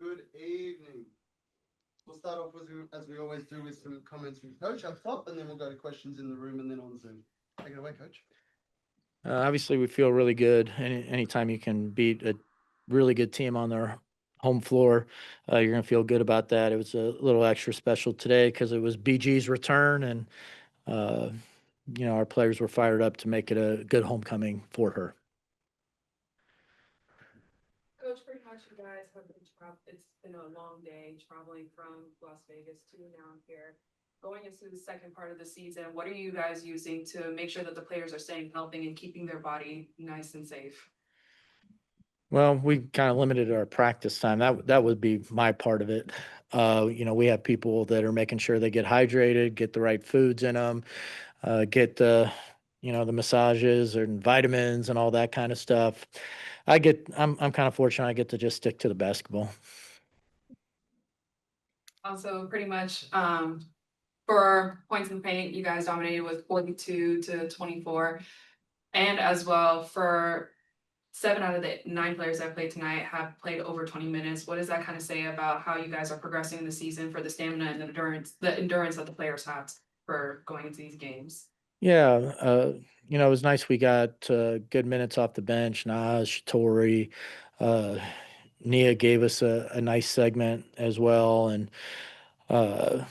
Good evening. We'll start off with, as we always do, with some comments from Coach up top, and then we'll go to questions in the room and then on Zoom. Take it away, Coach. Obviously, we feel really good. Anytime you can beat a really good team on their home floor, you're going to feel good about that. It was a little extra special today because it was BG's return, and uh, our players were fired up to make it a good homecoming for her. Coach, pretty much you guys have been it's been a long day traveling from Las Vegas to now here. Going into the second part of the season, what are you guys using to make sure that the players are staying healthy and keeping their body nice and safe? Well, we kind of limited our practice time. That would be my part of it. We have people that are making sure they get hydrated, get the right foods in them, get the massages and vitamins and all that kind of stuff. I'm kind of fortunate. I get to just stick to the basketball. Also, pretty much for points in the paint, you guys dominated with 42-24, and as well for 7 out of the 9 players that played tonight have played over 20 minutes. What does that kind of say about how you guys are progressing in the season for the stamina and the endurance that the players have for going into these games? Yeah, it was nice we got good minutes off the bench. Nas, Shatori, uh, Nia gave us a nice segment as well, and uh,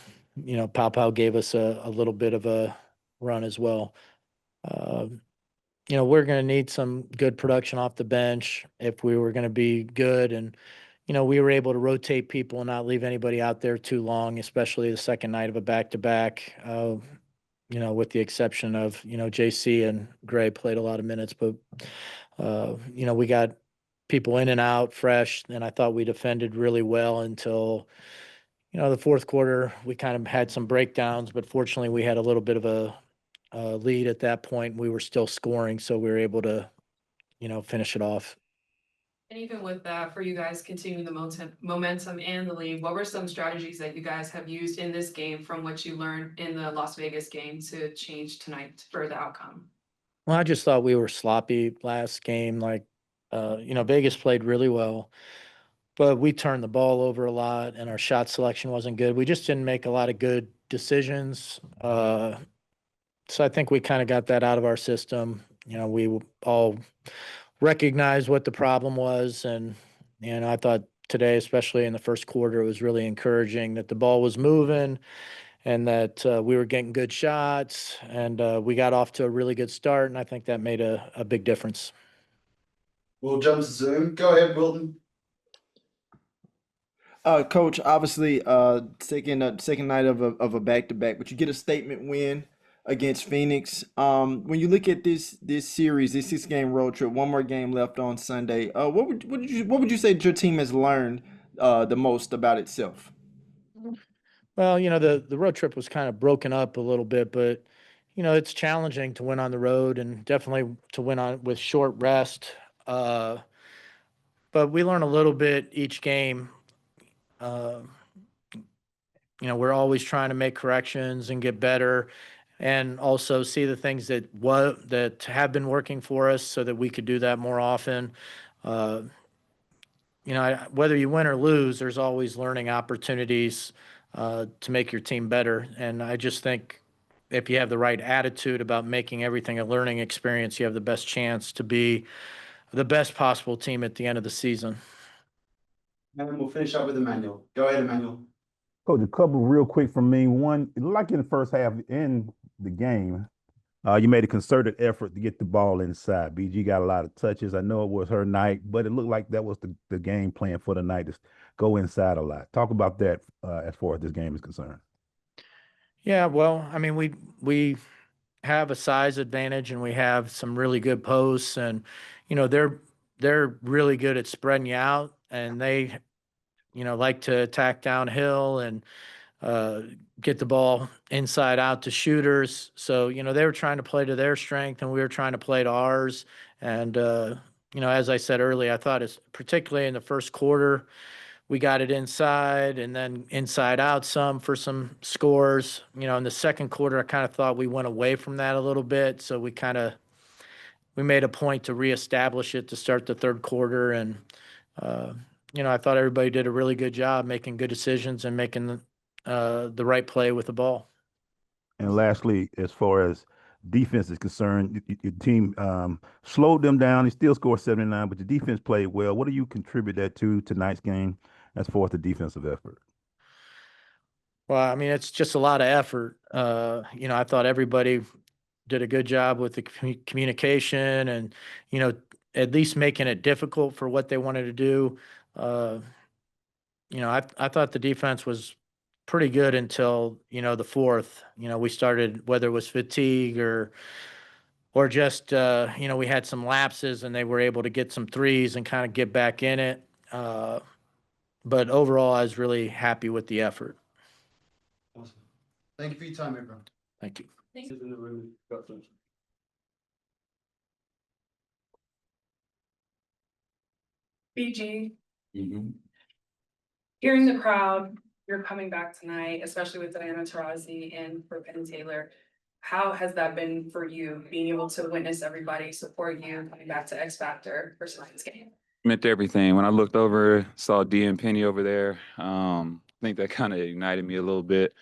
Pau Pau gave us a little bit of a run as well. Uh, we're going to need some good production off the bench if we were going to be good, and we were able to rotate people and not leave anybody out there too long, especially the second night of a back-to-back. With the exception of, JC and Gray played a lot of minutes, but, we got people in and out fresh, and I thought we defended really well until, the fourth quarter. We kind of had some breakdowns, but fortunately we had a little bit of a lead at that point. We were still scoring, so we were able to, finish it off. And even with that, for you guys continuing the momentum and the lead, what were some strategies that you guys have used in this game from what you learned in the Las Vegas game to change tonight for the outcome? Well, I just thought we were sloppy last game. Like, Vegas played really well, but we turned the ball over a lot and our shot selection wasn't good. We just didn't make a lot of good decisions. So I think we kind of got that out of our system. We all recognized what the problem was. And, I thought today, especially in the first quarter, it was really encouraging that the ball was moving and that we were getting good shots, and we got off to a really good start. And I think that made a big difference. We'll jump to Zoom. Go ahead, Wilton. Coach, obviously, second night of a back to back, but you get a statement win against Phoenix. When you look at this series, this 6 game road trip, one more game left on Sunday. What would you say your team has learned the most about itself? Well, the road trip was kind of broken up a little bit, but it's challenging to win on the road and definitely to win on with short rest. Uh, but we learn a little bit each game. Uh, we're always trying to make corrections and get better, and also see the things that have been working for us, so that we could do that more often. Uh, whether you win or lose, there's always learning opportunities to make your team better. And I just think if you have the right attitude about making everything a learning experience, you have the best chance to be the best possible team at the end of the season. And then we'll finish up with Emmanuel. Go ahead, Emmanuel. Coach, a couple real quick from me. One, like in the first half in the game, you made a concerted effort to get the ball inside. BG got a lot of touches. I know it was her night, but it looked like that was the game plan for the night, to go inside a lot. Talk about that as far as this game is concerned. Yeah, well, I mean, we have a size advantage and we have some really good posts, and they're really good at spreading you out, and they like to attack downhill and get the ball inside out to shooters. So, they were trying to play to their strength and we were trying to play to ours. And, as I said earlier, I thought it's particularly in the first quarter, we got it inside and then inside out some for some scores. In the second quarter, I kind of thought we went away from that a little bit. So we kind of we made a point to reestablish it to start the third quarter. And, I thought everybody did a really good job making good decisions and making the right play with the ball. And lastly, as far as defense is concerned, your team slowed them down. They still scored 79, but the defense played well. What do you contribute that to tonight's game as far as the defensive effort? Well, I mean, it's just a lot of effort. I thought everybody did a good job with the communication and, at least making it difficult for what they wanted to do. I thought the defense was pretty good until, the fourth. We started, whether it was fatigue or just, we had some lapses and they were able to get some threes and kind of get back in it. But overall, I was really happy with the effort. Awesome. Thank you for your time, everyone. Thank you. Thanks. In the room, got some. BG, hearing the crowd, you're coming back tonight, especially with Diana Taurasi and for Penn Taylor. How has that been for you, being able to witness everybody support you coming back to X Factor for tonight's game? Meant everything. When I looked over, saw D and Penny over there. I think that kind of ignited me a little bit.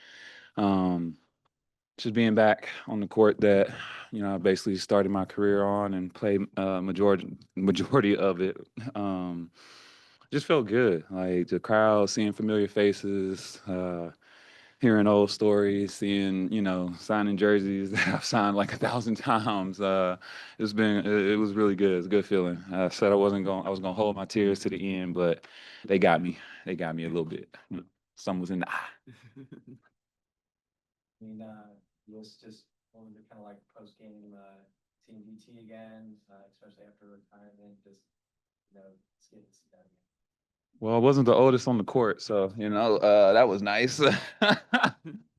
Just being back on the court that I basically started my career on and played majority of it. Just felt good. Like the crowd, seeing familiar faces, hearing old stories, seeing signing jerseys that I've signed like 1,000 times. It was really good. It's a good feeling. I said I was gonna hold my tears to the end, but they got me. They got me a little bit. Some was in the eye. It was just wanted to kind of like post game team DT again, especially after retirement, just it's getting to see that again. Well, I wasn't the oldest on the court, so that was nice.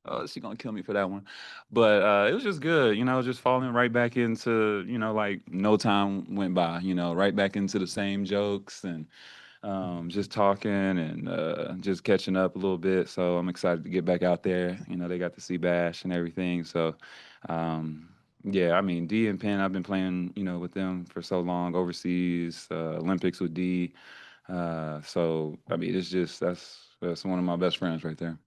Oh, she gonna kill me for that one, but it was just good. Just falling right back into like no time went by. Right back into the same jokes and just talking and just catching up a little bit. So I'm excited to get back out there. They got to see Bash and everything. So yeah, I mean D and Penn, I've been playing with them for so long overseas, Olympics with D. So I mean it's just that's one of my best friends right there.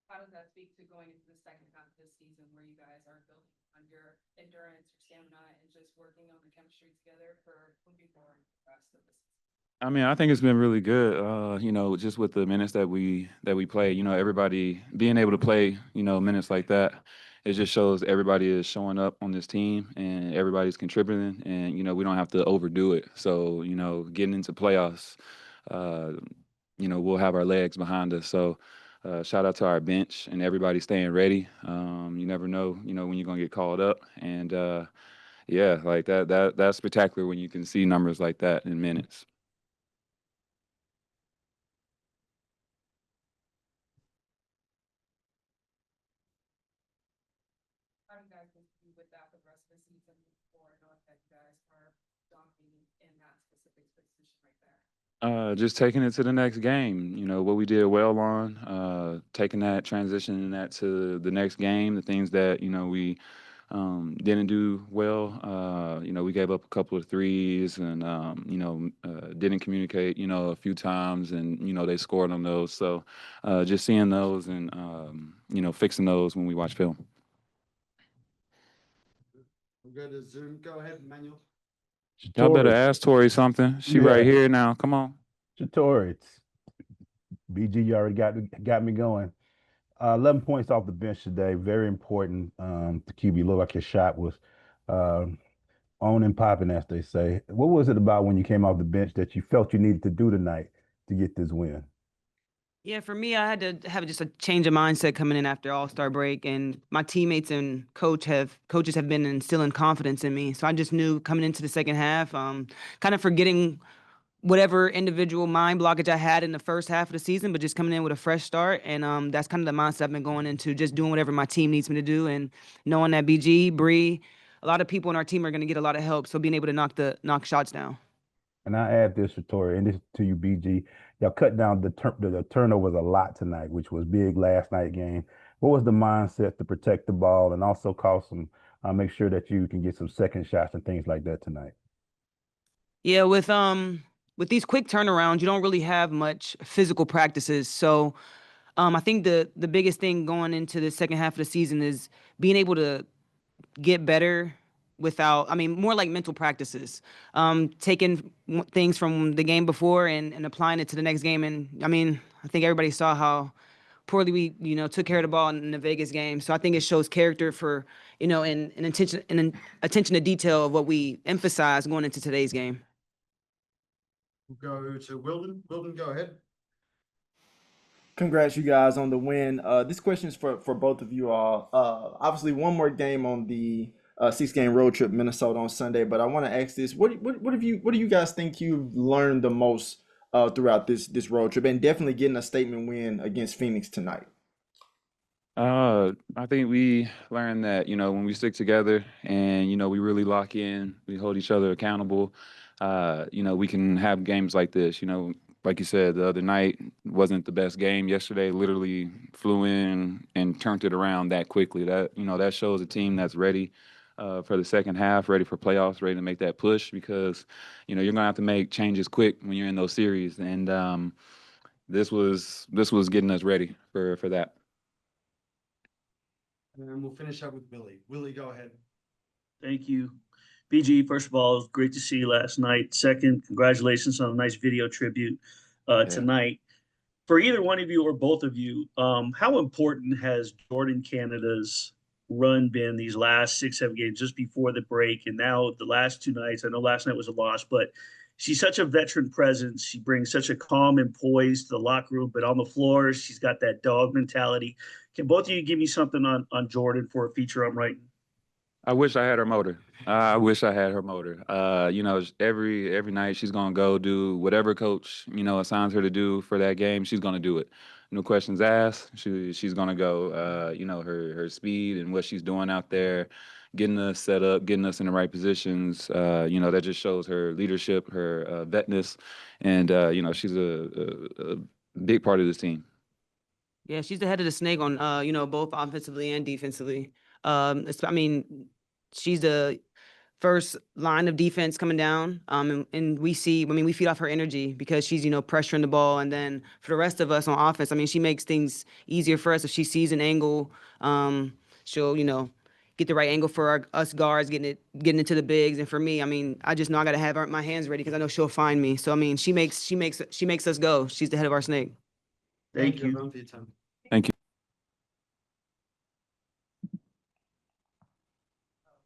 How does that speak to going into the second half of this season where you guys are building on your endurance, your stamina, and just working on the chemistry together for moving forward the rest of the season? I mean, I think it's been really good. Just with the minutes that we play, everybody being able to play, minutes like that, it just shows everybody is showing up on this team and everybody's contributing, and we don't have to overdo it. So getting into playoffs, we'll have our legs behind us. So shout out to our bench and everybody staying ready. You never know, when you're gonna get called up, and yeah, like that's spectacular when you can see numbers like that in minutes. How do you guys continue with that for the rest of the season before knowing that you guys are dominating in that specific position right there? Just taking it to the next game. What we did well on, taking that, transitioning that to the next game. The things that we didn't do well. We gave up a couple of threes and didn't communicate. A few times, and they scored on those. So just seeing those and fixing those when we watch film. We'll go to Zoom. Go ahead, Manuel. Y'all better Shatori, ask Tori something. She Yeah. right here now. Come on. Shatori, it's BG. You already got me going. 11 points off the bench today. Very important to keep you. Look like your shot was on and popping, as they say. What was it about when you came off the bench that you felt you needed to do tonight to get this win? Yeah, for me, I had to have just a change of mindset coming in after All-Star break, and my teammates and coaches have been instilling confidence in me. So I just knew coming into the second half, kind of forgetting whatever individual mind blockage I had in the first half of the season, but just coming in with a fresh start. And that's kind of the mindset I've been going into, just doing whatever my team needs me to do, and knowing that BG, Bree, a lot of people in our team are going to get a lot of help. So being able to knock shots down. And I add this, Shatori, and this to you, BG. y'all cut down the turnovers a lot tonight, which was big last night game. What was the mindset to protect the ball and also cause some make sure that you can get some second shots and things like that tonight? Yeah, with these quick turnarounds, you don't really have much physical practices. So I think the biggest thing going into the second half of the season is being able to get better without, I mean, more like mental practices, taking things from the game before and applying it to the next game. And I mean, I think everybody saw how poorly we, took care of the ball in the Vegas game. So I think it shows character for, and attention to detail of what we emphasize going into today's game. We'll go to Wilden. Wilden, go ahead. Congrats, you guys, on the win. This question is for both of you all. Obviously, one more game on the 6-game road trip, Minnesota on Sunday. But I want to ask this: what do you guys think you've learned the most throughout this road trip, and definitely getting a statement win against Phoenix tonight? I think we learned that, when we stick together and, we really lock in, we hold each other accountable, we can have games like this. Like you said, the other night wasn't the best game. Yesterday literally flew in and turned it around that quickly. That shows a team that's ready for the second half, ready for playoffs, ready to make that push, because, you're going to have to make changes quick when you're in those series. And this was getting us ready for that. And we'll finish up with Willie. Willie, go ahead. Thank you. BG, first of all, it was great to see you last night. Second, congratulations on a nice video tribute tonight. For either one of you or both of you, how important has Jordan Canada's run been these last 6-7 games just before the break and now the last 2 nights? I know last night was a loss, but she's such a veteran presence. She brings such a calm and poise to the locker room, but on the floor, she's got that dog mentality. Can both of you give me something on Jordan for a feature I'm writing? I wish I had her motor. Every night she's gonna go do whatever coach assigns her to do for that game. She's gonna do it. No questions asked. She's gonna go. Her speed and what she's doing out there, getting us set up, getting us in the right positions. That just shows her leadership, her vetness, and she's a big part of this team. Yeah, she's the head of the snake on, both offensively and defensively. She's the first line of defense coming down. And we feed off her energy because she's, pressuring the ball. And then for the rest of us on offense, she makes things easier for us. If she sees an angle, she'll, get the right angle for us guards, getting into the bigs. And for me, I just know I got to have my hands ready because I know she'll find me. So, she makes us go. She's the head of our snake. Thank you. everyone, for your time. Thank you.